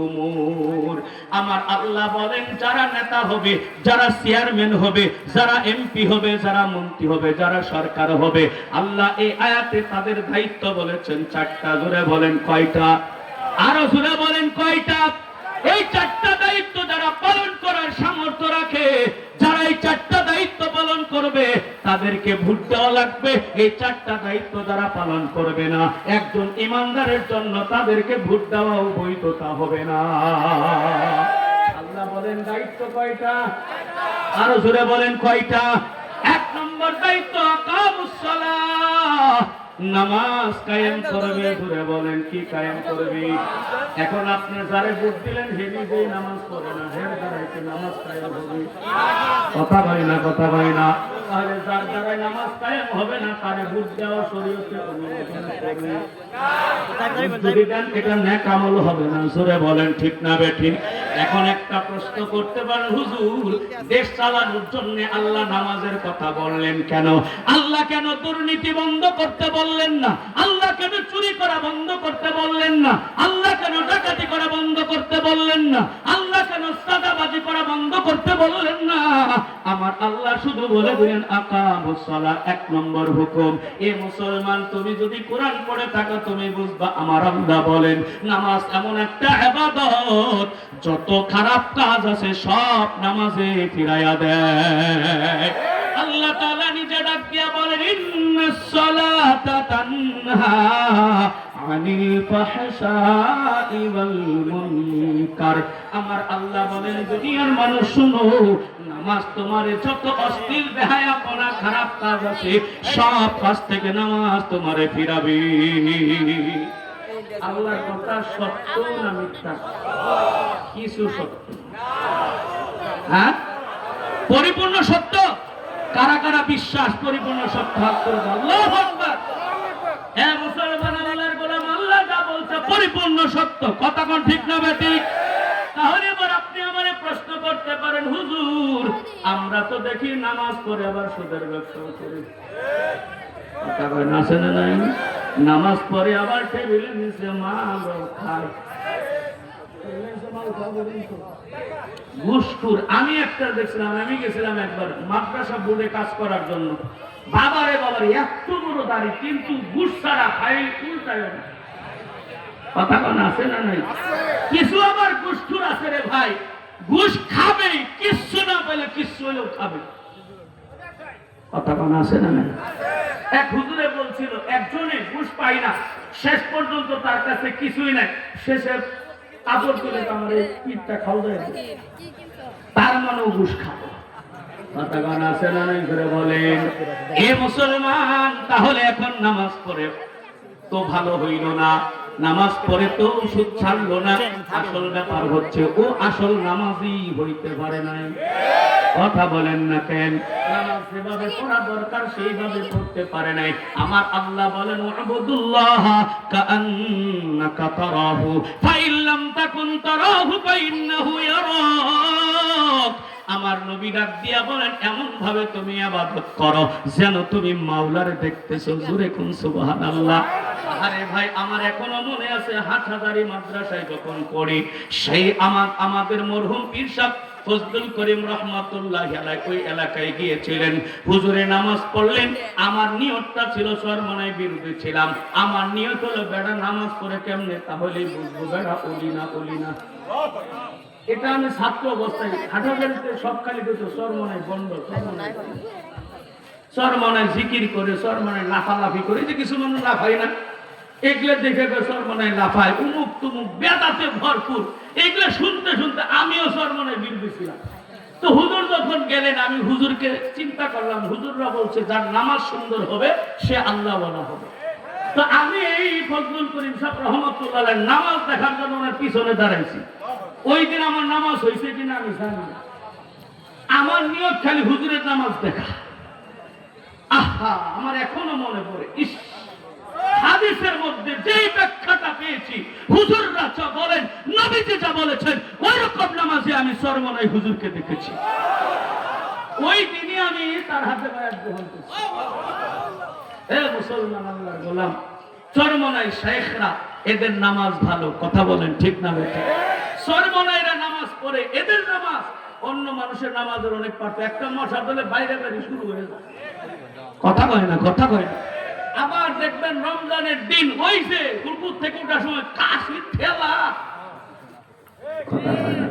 উমুর। আমার আল্লাহ বলেন, যারা নেতা হবে, যারা চেয়ারম্যান হবে, যারা এমপি হবে, যারা মন্ত্রী হবে, যারা সরকার হবে, আল্লাহ এই আয়াতে তাদের দায়িত্ব বলেছেন চারটা। জোরে বলেন কয়টা? আরো জোরে বলেন কয়টা? এই চারটা দায়িত্ব যারা পালন করার সামর্থ্য রাখে, যারা এই চারটা দায়িত্ব পালন করবে তাদেরকে ভোট দেওয়া লাগবে। এই চারটা দায়িত্ব যারা পালন করবে না, একজন ইমানদারের জন্য তাদেরকে ভোট দেওয়া বৈধতা হবে না। আল্লাহ বলেন দায়িত্ব কয়টা? আরো জোরে বলেন কয়টা? এক নম্বর দায়িত্ব আকামুস সালাহ, নামাজ কায়েম করবে। জোরে বলেন কি কায়েম করবে? এখন আপনি যারে ভোট দিলেন হে নিজেই নামাজ পড়ে না, হের দ্বারাই কি নামাজ কায়েম হবে? কথা বলে না, কথা বলে না। তাহলে যার দ্বারাই নামাজ কায়েম হবে না তারে ভোট দেওয়া শরীয়তে অনুমোদন করবে যদি দেন, এটা নেক আমল হবে না। জোরে বলেন ঠিক না বেঠিক? এখন একটা প্রশ্ন করতে পারেন, হুজুর দেশ চালানোর জন্য আল্লাহ নামাজের কথা বললেন কেন? আল্লাহ কেন দুর্নীতি বন্ধ করতে বললেন না? আল্লাহ কেন চুরি করা বন্ধ করতে বললেন না? আল্লাহ কেন ডাকাতি করা বন্ধ করতে বললেন না? আল্লাহ কেন সাদাবাজি করা বন্ধ করতে বললেন না? আমার আল্লাহ শুধু বলে দিলেন আকামুস সালাহ, এক নম্বর হুকুম। এ মুসলমান, তুমি যদি কোরআন পড়ে থাকো তুমি বুঝবা আমার আল্লাহ বলেন নামাজ এমন একটা ইবাদত, যত খারাপ কাজ আছে সব নামাজে ফিরাইয়া দেয়। আল্লাহ তাআলা নিজে ডাক দিয়া বলেন, ইন্না ইন্নাস সালাতা তানহা আনিল ফাহশাই ওয়াল মুনকার। আমার আল্লাহ বলেন দুনিয়ার মানুষ শুনো, নামাজ তোমার যত অশ্লীল বেহায়াপনা খারাপ কাজ আছে সব কাজ থেকে নামাজ তোমারে ফিরাবে। আল্লাহর কথা সত্য না মিথ্যা? কিছু সত্য, হ্যাঁ পরিপূর্ণ সত্য। কারা কারা বিশ্বাস পরিপূর্ণ সত্য? হাত করে দাও। আল্লাহু আকবার। হ্যাঁ মুসলমান, আল্লাহর গোলাম, আল্লাহ যা বলছে পরিপূর্ণ সত্য। কথা কোন ঠিক না বেঠিক? তাহলে এবার আপনি আমারে প্রশ্ন করতে পারেন, হুজুর আমরা তো দেখি নামাজ পড়ে আবার সুদের ব্যবসা করি। কথা কয় না, আছে না নাই? নামাজ পড়ে আবার টেবিলের নিচে মাল খায়। ঘুষখোর। আমি একটা দেখছিলাম, আমি গেছিলাম একবার মাদ্রাসা বোর্ডে কাজ করার জন্য। বাবারে বাবারে এত বড় দাড়ি, কিন্তু ঘুষ ছাড়া খাই উল্টায় না। কথা কোন আছে না নাই? কিছু আবার ঘুষখোর আছে রে ভাই, ঘুষ খাবে, কিচ্ছু না পেলে কিচ্ছু হলেও খাবে। কথা কোন আছে না নাই? এক হুজুরে বলছিল একজনে ঘুষ পাই না, শেষ পর্যন্ত তার কাছে কিছুই নাই, শেষে কাপড় তুলে আমার এই পিঠটা খাওয়া যায়, তার মানেও ঘুষ খাবো। কথা কোন আছে না নাই করে বলেন। এ মুসলমান, তাহলে এখন নামাজ পড়ে তো ভালো হইল না, নামাজ পড়ে তো সুদ ছাড়লো না। আসল ব্যাপার হচ্ছে ও আসল নামাজই হইতে পারে নাই। কথা বলেন না কেন? নামাজ যেভাবে পড়া দরকার সেইভাবে পড়তে পারে নাই। আমার আল্লাহ বলেন উবুদুল্লাহ কাআন্নাকা তারাহু ফাইন লাম তাকুন তারাহু ফাইন্নাহু ইয়ারাক। আমার নবী ডাক দিয়া বলেন এমন ভাবে তুমি ইবাদত করো যেন তুমি মাওলারে দেখতেছো। জোরে কোন সুবহানাল্লাহ। আরে ভাই, আমার এখনো মনে আছে হাটহাজারী মাদ্রাসায় যখন পড়ি, সেই আমাদের মরহুম পীর সাহেব ফজলুল করিম রহমাতুল্লাহি আলাইহি ওই এলাকায় গিয়েছিলেন। হুজুরে নামাজ পড়লেন। আমার নিয়তটা ছিল সরমনায় বিরুদ্ধে ছিলাম। আমার নিয়ত হলো বেড়া নামাজ পড়ে কেমনে তাহলে বুঝবো বেড়া ওলি না। এটা আমি ছাত্র অবস্থায় হাটহাজারীতে সব খালি করতো সরমনায় বন্ধ, সরমনায় জিকির করে, সরমনায় লাফালাফি করে, যে কিছু মানুষ লাফাই না, এগুলো দেখে সরমনায় লাফায়, উমুক তুমুক বেদাতে ভরপুর। এগুলো শুনতে শুনতে আমিও সরমনায় বিরুদ্ধে ছিলাম। তো হুজুর যখন গেলেন, আমি হুজুরকে চিন্তা করলাম, হুজুররা বলছে যার নামাজ সুন্দর হবে সে আল্লাহ বলা হবে। তো আমি এই ফজলুল করিম সাহেব রহমাতুল্লাহ আলাইহি নামাজ দেখার জন্য ওনার পিছনে দাঁড়াইছি। ওই দিন আমার নামাজ হয়েছে কিনা আমি জানি না, আমার নিয়ত খালি হুজুরের নামাজ দেখা। আহা, আমার এখনো মনে পড়ে, ইস, হাদিসের মধ্যে যেই ব্যাখ্যাটা পেয়েছি, হুজুররা যা বলেন, নবীজি যা বলেছেন, ওই রকম নামাজে আমি সরমনায় হুজুরকে দেখেছি। ওই দিনই আমি তার হাতে বায়াত গ্রহণ করছি। হে মুসলমান, আল্লাহর গোলাম, সরমনায় শেখরা এদের নামাজ ভালো। কথা বলেন ঠিক না বেঠিক? সরমনাইরা নামাজ পড়ে, এদের নামাজ অন্য মানুষের নামাজের অনেক পার্থক্য। একটা মশা দলে বাইরে বাইরে শুরু হয়ে যায়। কথা কয় না, কথা কয় না। আবার দেখবেন রমজানের দিন হইছে, কুরকুর থেকে ওঠার সময় কাশি ঠেলা। কথা কয় না।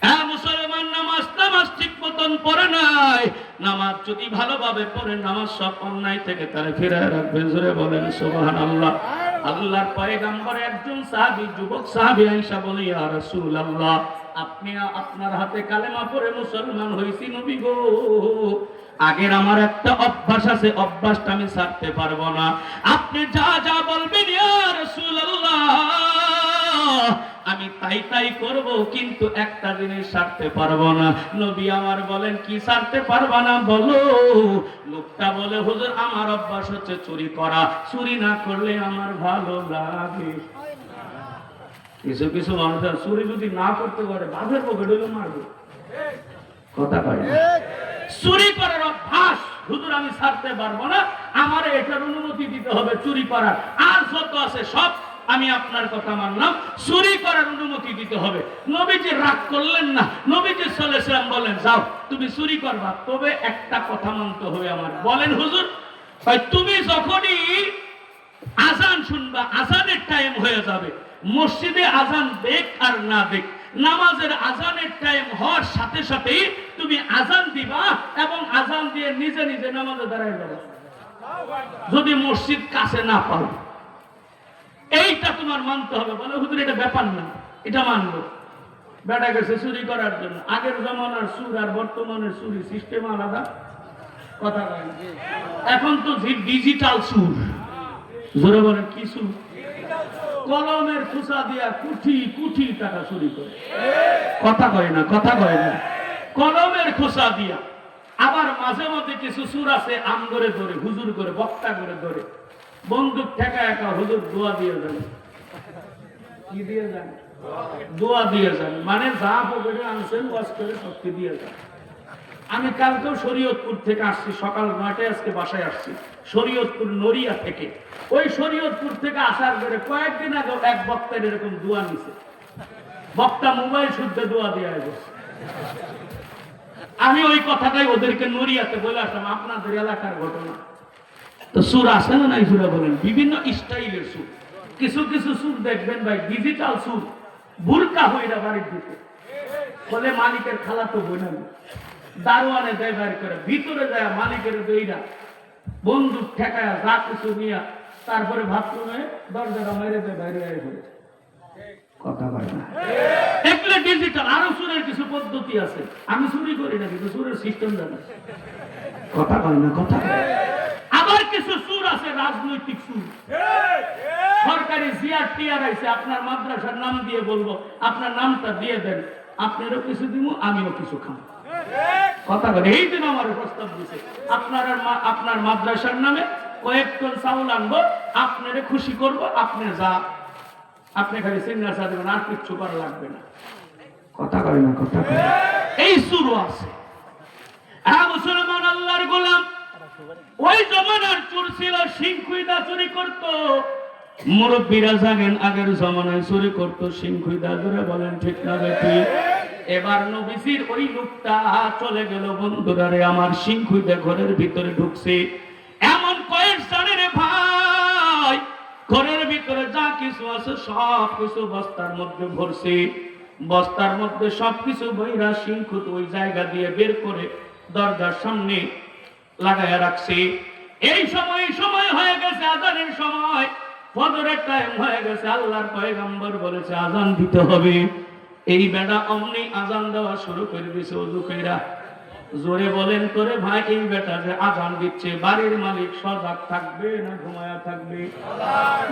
হ্যাঁ মুসলমান, নামাজ ঠিক মতন পড়ে নাই। নামাজ যদি ভালোভাবে পড়ে, নামাজ সব অন্যায় থেকে তারা ফিরায় রাখবে। জোরে বলেন সুবহানাল্লাহ। আল্লাহর পয়গম্বর একজন সাহাবী, যুবক সাহাবী আয়েশা বলে, ইয়া রাসূলুল্লাহ, আপনি আপনার হাতে কালেমা পড়ে মুসলমান হইছি নবী গো। আগের আমার একটা অভ্যাস আছে, অভ্যাসটা আমি ছাড়তে পারবো না। আপনি যা যা বলবেন ইয়া রাসূলুল্লাহ আমি তাই করব, কিন্তু একটা জিনিস ছাড়তে পারবো না। নবী আমার বলেন, কি ছাড়তে পারবা না বলো? লোকটা বলে, হুজুর আমার অভ্যাস হচ্ছে চুরি করা, চুরি না করলে আমার ভালো লাগে। কিছু মানুষ চুরি যদি না করতে পারে বাঘের পকেটে মারবে। কথা কয় না? চুরি করার অভ্যাস হুজুর আমি ছাড়তে পারবো না, আমার এটার অনুমতি দিতে হবে চুরি করার। আর যত আছে সব আমি আপনার কথা মানলাম, চুরি করার অনুমতি দিতে হবে। নবীজি রাগ করলেন না। নবীজি সাল্লাল্লাহু আলাইহি ওয়াসাল্লাম বলেন, যাও তুমি চুরি করবা, তবে একটা কথা মানতে হবে আমার। বলেন হুজুর? তুমি যখনই আজান শুনবা, আজানের টাইম হয়ে যাবে, মসজিদে আজান দেখ আর না দেখ, নামাজের আজানের টাইম হওয়ার সাথে সাথেই তুমি আজান দিবা এবং আজান দিয়ে নিজে নিজে নামাজে দাঁড়ায় যাবে। যদি মসজিদ কাছে না পাও, এইটা তোমার মানতে হবে। বলে হুজুর এটা ব্যাপার না, এটা মানবো। বেটা গেছে চুরি করার জন্য। আগের জমানার সুর আর বর্তমানের চুরি সিস্টেম আলাদা, কথা বলেন। এখন তো ডিজিটাল সুর। জোরে বলেন কি সুর? কলমের খুচা দিয়া কুঠি কুঠি টাকা চুরি করে, কথা কয় না, কথা কয় না। কলমের খোসা দিয়া। আবার মাঝে মধ্যে কিছু সুর আছে আম করে ধরে, হুজুর করে, বক্তা করে ধরে, বন্দুক ঠেকা একা হুজুর দোয়া দিয়ে যান। কি দিয়ে যান? দোয়া দিয়ে যান, মানে যা পকেটে আনছেন ওয়াজ করে শক্তি দিয়ে যান। আমি কালকেও শরীয়তপুর থেকে আসছি, সকাল 9টায় আজকে বাসায় আসছি, শরীয়তপুর নড়িয়া থেকে। ওই শরীয়তপুর থেকে আসার পরে কয়েকদিন আগে এক বক্তার এরকম দোয়া নিছে। বক্তা মোবাইল শুদ্ধ দোয়া দিয়ে গেছে। আমি ওই কথাটাই ওদেরকে নড়িয়াতে বলে আসলাম, আপনাদের এলাকার ঘটনা। তো সুর আসে না নাই? সুরা বলেন বিভিন্ন স্টাইলের সুর। কিছু কিছু সুর দেখবেন ভাই ডিজিটাল সুর, বুরকা হইরা বাড়ির দিকে বলে মালিকের খালা তো বই না, দারোয়ানে দেয় বাইর করে, ভিতরে যায় মালিকের দইরা বন্দুক ঠেকায় যা কিছু নিয়ে, তারপরে বাথরুমে দরজাটা মেরে দেয়, বাইরে হয়ে কথা বলে না। এগুলো ডিজিটাল। আরো সুরের কিছু পদ্ধতি আছে, আমি চুরি করি না কিন্তু সুরের সিস্টেম জানি, কথা কয় না, কথা কয়। আবার কিছু সুর আছে রাজনৈতিক সুর। সরকারি জিআরটিআর আইছে, আপনার মাদ্রাসার নাম দিয়ে বলবো, আপনার নামটা দিয়ে দেন, আপনারও কিছু দিব আমিও কিছু খাবো, কথা বলে। এই দিন আমার প্রস্তাব দিছে, আপনার মাদ্রাসার নামে কয়েক টন চাউল আনবো, আপনারে খুশি করবো, আপনি যা, আপনি খালি সিঙ্গার চা দেবেন, আর কিচ্ছু করা লাগবে না, কথা কয় না, কথা কয়। এই সুরও আছে। মুসলমান আল্লাহর গোলাম, ওই জমানার চোর ছিল, সিংখুইদা চুরি করতো। মুরব্বীরা জানেন আগের জমানায় চুরি করতো সিংখুইদা। ধরে বলেন ঠিক না বেটি? এবার নবীজির ওই লোকটা চলে গেল। বন্ধুরা রে আমার, সিংখুইদা ঘরের ভিতরে ঢুকছে। এমন কয়েক জানের ভাই ঘরের ভিতরে যা কিছু আছে সব কিছু বস্তার মধ্যে ভরছে। বস্তার মধ্যে সবকিছু বইরা সিংখুদ ওই জায়গা দিয়ে বের করে দরজার সামনে লাগাইয়া রাখছে। এই সময় হয়ে গেছে আজানের সময়, ফজরের টাইম হয়ে গেছে। আল্লাহর পয়গম্বর বলেছে আজান দিতে হবে। এই বেটা অমনি আজান দেওয়া শুরু করে দিয়েছে ওযু কইরা। জোরে বলেন তোরে ভাই, এই বেটা যে আজান দিচ্ছে, বাড়ির মালিক সজাগ থাকবে না ঘুমায়া থাকবে?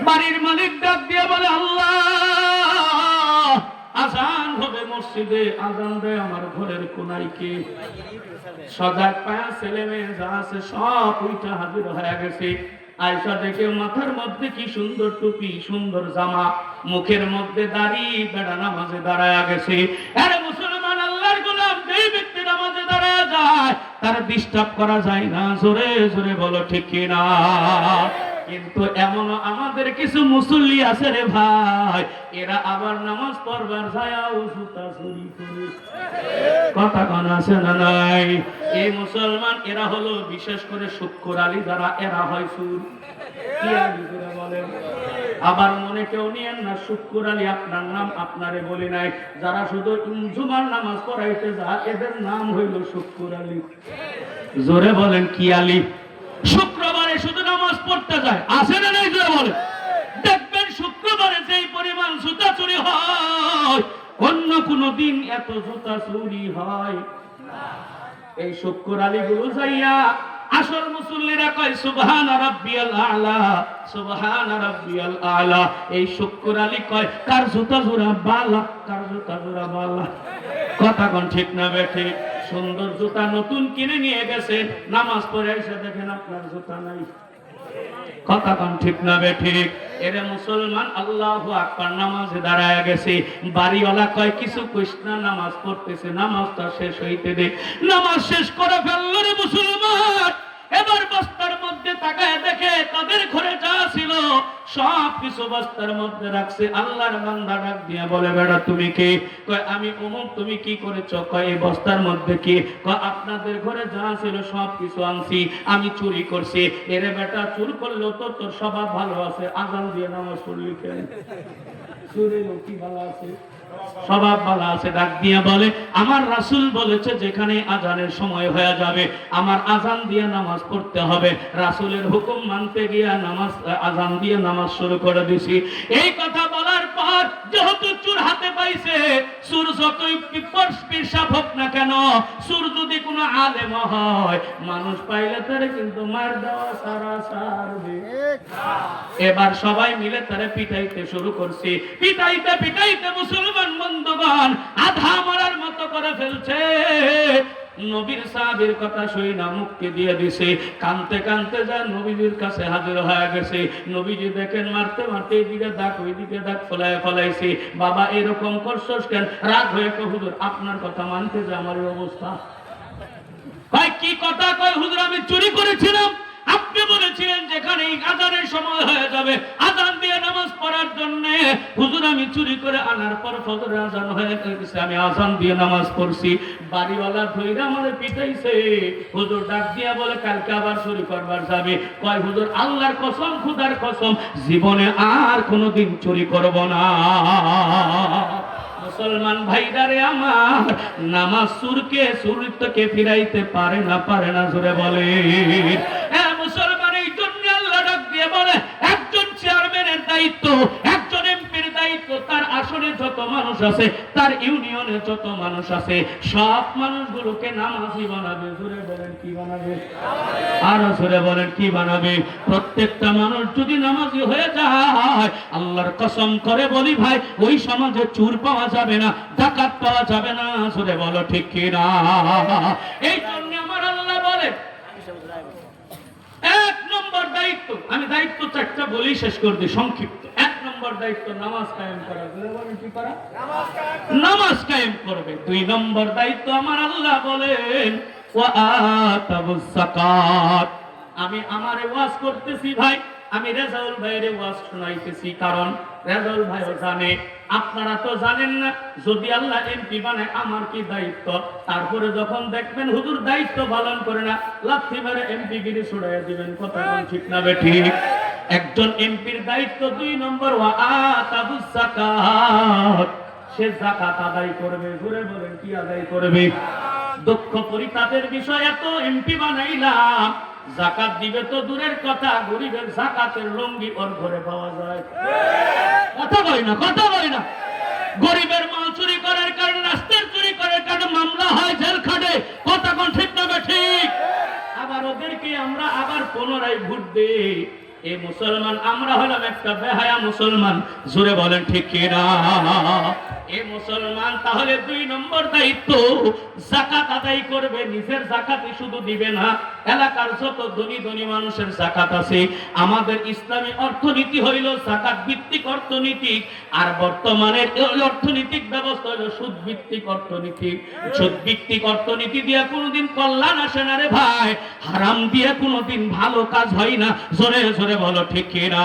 বাড়ির মালিক ডাক দিয়ে বলে আল্লাহ, আজান হবে মসজিদে, আজান দেয় আমার ঘরের কোনায় কে? সজাগ পায়া ছেলে মেয়ে যা আছে সব উইটা হাজির হয়ে গেছে। আয়েশা দেখে মাথার মধ্যে কি সুন্দর টুপি, সুন্দর জামা, মুখের মধ্যে দাড়ি, বেড়া নামাজে দাঁড়ায় গেছে। আরে মুসলমান আল্লাহর গোলাম, যেই ব্যক্তি নামাজে দাঁড়ায় যায় তার ডিস্টার্ব করা যায় না। জোরে জোরে বলো ঠিক কিনা? কিন্তু এমন আমাদের কিছু মুসল্লি আছে রে ভাই, এরা আবার নামাজ পড়বার যায়াও জুতা চুরি করে, কথা কোন আছে না নাই? এই মুসলমান এরা হলো বিশেষ করে শুক্র আলী যারা, এরা হয় সুর। কি আলী করে বলেন? আবার মনে কেউ নিয়েন না, শুক্র আলী আপনার নাম আপনারে বলি নাই। যারা শুধু জুমার নামাজ পড়াইতে যায় এদের নাম হইল শুক্র আলী। জোরে বলেন কি আলী? শুক্রবারে শুধু নামাজ পড়তে যায়, আসে না নাই? জোরে বলেন। দেখবেন শুক্রবারে যেই পরিমাণ জুতা চুরি হয়, অন্য কোন দিন এত জুতা চুরি হয়? এই শুক্র আলী গুলো যাইয়া আসল মুসল্লিরা কয় সুবহান রাব্বিয়াল আলা, সুবহান রাব্বিয়াল আলা। এই শুক্র আলী কয় কার জুতা জোড়া বালা, কার জুতা জোড়া বালা, কথা কোন ঠিক না বেঠে? সুন্দর জুতা নতুন কিনে নিয়ে গেছেন, নামাজ পড়ে এসে দেখেন আপনার জুতা নাই, কথা কোন ঠিক না বেঠে? এরে মুসলমান আল্লাহু আকবার, নামাজে দাঁড়ায় গেছে। বাড়িওয়ালা কয় কিছু কইস না, নামাজ পড়তেছে, নামাজটা শেষ হইতে দে। নামাজ শেষ করে ফেললো রে মুসলমান। এবার বস্তার মধ্যে তাকায় দেখে তাদের ঘরে যা ছিল সব কিছু বস্তার মধ্যে রাখছে। আল্লাহর বান্দা ডাক দিয়া বলে বেটা তুমি কে? কয় আমি অমুক। তুমি কি করেছ? কয় এই বস্তার মধ্যে কি? কয় আপনাদের ঘরে যা ছিল সব কিছু আনছি, আমি চুরি করছি। এরে বেটা চুর করলেও তো তোর স্বভাব ভালো আছে, আজান দিয়ে নামাজ পড়লি কেন? চুরের কি ভালো আছে? স্বভাব ভালো আছে, ডাক দিয়া বলে আমার রাসূল বলেছে যেখানে আজানের সময় হয়ে যাবে আমার আজান দিয়ে নামাজ পড়তে হবে। রাসূলের হুকুম মানতে গিয়া নামাজ আজান দিয়ে নামাজ শুরু করে দিছি। এই কথা বলার পর যেহেতু চুর হাতে পাইছে, চুর যতই পেশাব হোক না কেন, চুর যদি কোনো আলেম হয় মানুষ পাইলে তারে কিন্তু মার দেওয়া সারা সারবে। এবার সবাই মিলে তারে পিটাইতে শুরু করছে। পিটাইতে পিটাইতে মুসলমান বন্ধুগণ আধা মরার মতো করে ফেলছে। নবীর সাহাবীর কথা শুই না মুক্তি দিয়ে দিছে। কানতে কানতে যা নবীজির কাছে হাজির হয়ে গেছে। নবীজি দেখেন মারতে মারতে এদিকে দাগ ওইদিকে দাগ ফলাইছে। বাবা এরকম করছস কেন? রাগ হয়ে কয় হুজুর আপনার কথা মানতে যে আমার অবস্থা। কয় কি কথা? কয় হুজুর আমি চুরি করেছিলাম, আপনি বলেছিলেন যেখানে আজানের সময় হয়ে যাবে আজান দিয়ে নামাজ পড়ার জন্য। হুজুর আমি চুরি করে আনার পর ফজরের আজান হয়ে গেছে, আমি আজান দিয়ে নামাজ পড়ছি। বাড়িওয়ালা ধইরা আমারে পিটাইছে। হুজুর ডাক দিয়া বলে কালকে আবার চুরি করবার যাবে। কয় হুজুর আল্লাহর কসম খোদার কসম জীবনে আর কোনোদিন চুরি করব না। মুসলমান ভাইদারে আমার, নামাজ সুরকে সুরকে ফিরাইতে পারে না জোরে বলে। হ্যাঁ মুসলমান, এই জন্য আল্লাহ ডাক দিয়ে বলে একজন চেয়ারম্যানের দায়িত্ব, একজন এমপির দায়িত্ব, তার আসনে যত মানুষ আছে, তার ইউনিয়নে যত মানুষ আছে, সব মানুষগুলোকে নামাজি বানাবে। জোরে বলেন কি বানাবে? আর জোরে বলেন কি বানাবে? প্রত্যেকটা মানুষ যদি নামাজি হয়ে যায়, আল্লাহর কসম করে বলি ভাই, ওই সমাজে চুর পাওয়া যাবে না, ডাকাত পাওয়া যাবে না। জোরে বলো ঠিক কি না? এই জন্য আমার আল্লাহ বলে এক নম্বর দায়িত্ব, আমি দায়িত্ব চারটা বলেই শেষ করে দিই সংক্ষিপ্ত। এক নম্বর দায়িত্ব নামাজ কায়েম করা। কি করা? নামাজ কায়েম করবে। দুই নম্বর দায়িত্ব আমার আল্লাহ বলেন ওয়া আতাবুজ যাকাত। আমি আমারে ওয়াজ করতেছি ভাই, আমি রেজাউল ভাইয়ের ওয়াজ শোনাইতেছি, কারণ রেজাউল ভাইও জানে, আপনারা তো জানেন না, যদি আল্লাহ এমপি বানায় আমার কি দায়িত্ব। তারপরে যখন দেখবেন হুজুর দায়িত্ব পালন করে না, লাথি মেরে এমপি গিরি ছড়াইয়া দিবেন। কথা ঠিক না বেঠিক? একজন এমপির দায়িত্ব দুই নম্বর ওয়া আতাবুজ যাকাত, সে যাকাত আদায় করবে। জোরে বলেন কি আদায় করবে? দুঃখ পরিতাপের বিষয়, এত এমপি বানাইলাম, যাকাত দিবে তো দূরের কথা, গরিবের যাকাতের লঙ্গি ওর ঘরে পাওয়া যায়। কথা বলি না, কথা বলি না। গরিবের মাল চুরি করার কারণে, রাস্তার চুরি করার কারণে মামলা হয়, জেল খাটে। কথা কোন ঠিক না ঠিক? আবার ওদেরকে আমরা আবার পুনরায় ভোট দেই। এই মুসলমান আমরা হলাম একটা বেহায়া মুসলমান। জোরে বলেন ঠিক কি না? এই মুসলমান তাহলে দুই নম্বর দায়িত্ব যাকাত আদায় করবে। নিজের যাকাতই শুধু দিবে না, এলাকার যত ধনী ধনী মানুষের যাকাত আছে। আমাদের ইসলামী অর্থনীতি হইল যাকাত ভিত্তিক অর্থনীতি, আর বর্তমানে অর্থনৈতিক ব্যবস্থা হইল সুদ ভিত্তিক অর্থনীতি। সুদ ভিত্তিক অর্থনীতি দিয়ে কোনোদিন কল্যাণ আসে না রে ভাই, হারাম দিয়ে কোনোদিন ভালো কাজ হয় না। জোরে জোরে বলো ঠিক কি না?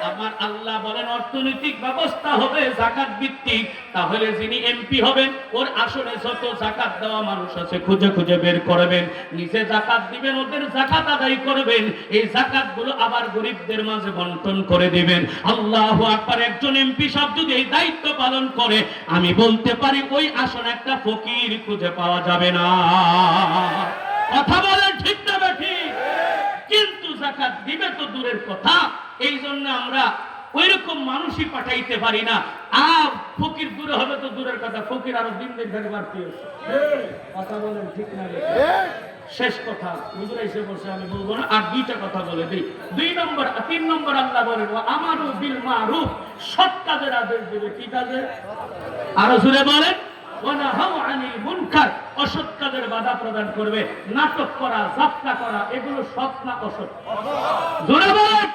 আমার আল্লাহ বলেন অর্থনৈতিক ব্যবস্থা হবে যাকাত ভিত্তিক। তাহলে যিনি এমপি হবেন ওর আসলে যত যাকাত দেওয়া মানুষ আছে খুঁজে খুঁজে বের করবেন, নিজে যাকাত দিবেন, ওদের যাকাত আদায় করবেন। এই যাকাত গুলো আবার গরিবদের মাঝে বন্টন করে দিবেন। আল্লাহু আকবার। একজন এমপি সাহেব যদি এই দায়িত্ব পালন করে, আমি বলতে পারি ওই আসনে একটা ফকির খুঁজে পাওয়া যাবে না। কথা বলেন ঠিক না ঠিক? কিন্তু যাকাত দিবে তো দূরের কথা। এই জন্য আমরা ওই রকম মানুষই পাঠাইতে পারি না। আর ফকির দূরে হবে তো দূরের কথা, ফকির আরো দিন দিন ধরে বাড়তে হচ্ছে। কথা বলেন ঠিক না? শেষ কথা হুজুর এসে বসে, আমি বলবো না, আর দুইটা কথা বলে দিই। তিন নম্বর আল্লাহ বলেন আমারু বিল মারুফ, সৎ কাজের আদেশ দেবে। কি কাজে? আরো জোরে বলেন। অসৎ কাজের বাধা প্রদান করবে। নাটক করা, যাত্রা করা, এগুলো সৎ না অসৎ? জোরে বলেন।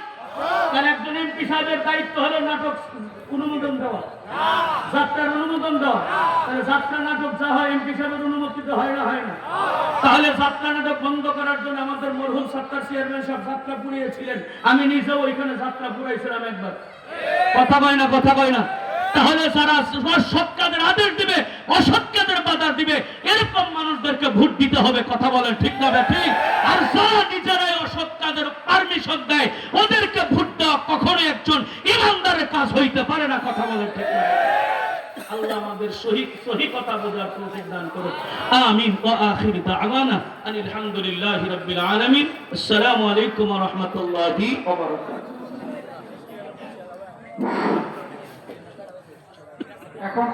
তাহলে একজন এমপি সাহেবের দায়িত্ব হলো নাটক অনুমোদন দেওয়া, যাত্রার অনুমোদন দেওয়া। তাহলে যাত্রা নাটক যা হয় এমপি সাহেবের অনুমোদিত হয় না? হয় না? তাহলে যাত্রা নাটক বন্ধ করার জন্য আমাদের মরহুম সরকার চেয়ারম্যান সাহেব যাত্রা পুড়িয়েছিলেন। আমি নিজেও ওইখানে যাত্রা পুড়াইছিলাম একবার। কথা কয় না, কথা কয় না? তাহলে যারা সৎ কাজের আদেশ দিবে, অসৎ কাজের বাধা দিবে, এরকম মানুষদেরকে ভোট দিতে হবে। কথা বলেন ঠিক না ঠিক? আর যারা নিজেরাই অসৎ কাজের পারমিশন দেয়, ওদেরকে ভোট দেওয়া কখনো একজন ইমানদারের কাজ হইতে পারে না। কথা বলেন ঠিক না? আল্লাহ আমাদের সহি কথা বোঝার তৌফিক দান করুন। আমিন। ওয়া আখির দাওয়ানা আনিল হামদুলিল্লাহি রাব্বিল আলামিন। আসসালামু আলাইকুম ওয়া রাহমাতুল্লাহি ওয়া বারাকাতুহু। এখন